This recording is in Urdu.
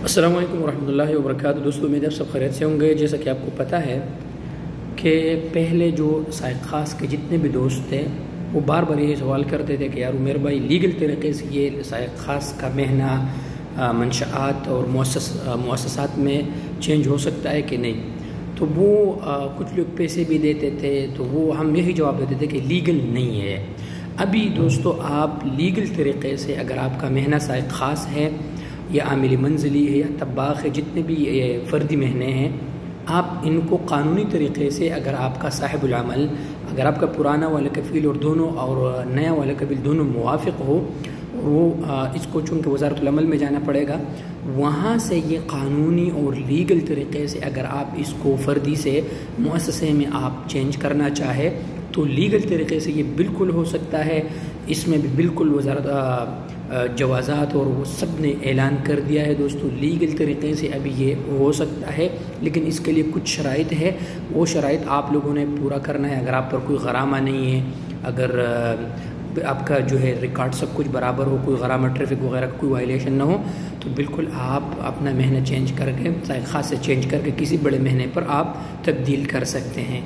السلام علیکم ورحمۃ اللہ وبرکاتہ۔ دوستو امید ہے سب خیریت سے ہوں گے۔ جیسا کہ آپ کو پتہ ہے کہ پہلے جو سائق خاص کے جتنے بھی دوست تھے وہ بار بار یہ سوال کرتے تھے کہ یار عمیر بھائی لیگل طریقے سے یہ سائق خاص کا مہنہ منشآت اور مؤسسات میں چینج ہو سکتا ہے کہ نہیں، تو وہ کچھ لوگ پیسے بھی دیتے تھے، تو وہ ہم یہی جواب دیتے تھے کہ لیگل نہیں ہے۔ ابھی دوستو آپ لیگل طریقے سے اگر آپ کا مہنہ سائق خاص ہے یا عامل منزلی ہے یا طباخ ہے، جتنے بھی فردی مہنے ہیں، آپ ان کو قانونی طریقے سے اگر آپ کا صاحب العمل، اگر آپ کا پرانا والا کفیل اور دونوں اور نیا والا کفیل دونوں موافق ہو، وہ اس کو چونکہ وزارت العمل میں جانا پڑے گا، وہاں سے یہ قانونی اور لیگل طریقے سے اگر آپ اس کو فردی سے مؤسسے میں آپ چینج کرنا چاہے تو لیگل طریقے سے یہ بالکل ہو سکتا ہے۔ اس میں بھی بالکل وزارت جوازات اور وہ سب نے اعلان کر دیا ہے دوستو، لیگل طریقے سے ابھی یہ ہو سکتا ہے، لیکن اس کے لیے کچھ شرائط ہے، وہ شرائط آپ لوگوں نے پورا کرنا ہے۔ اگر آپ پر کوئی غرامہ نہیں ہے، اگر آپ کا جو ہے ریکارڈ سب کچھ برابر ہو، کوئی غرامہ ٹریفک وغیرہ کا کوئی وائلیشن نہ ہو، تو بالکل آپ اپنا مہینہ چینج کر کے سائق خاص سے چینج کر کے کسی بڑے مہینے پر آپ تبدیل کر سکتے ہیں۔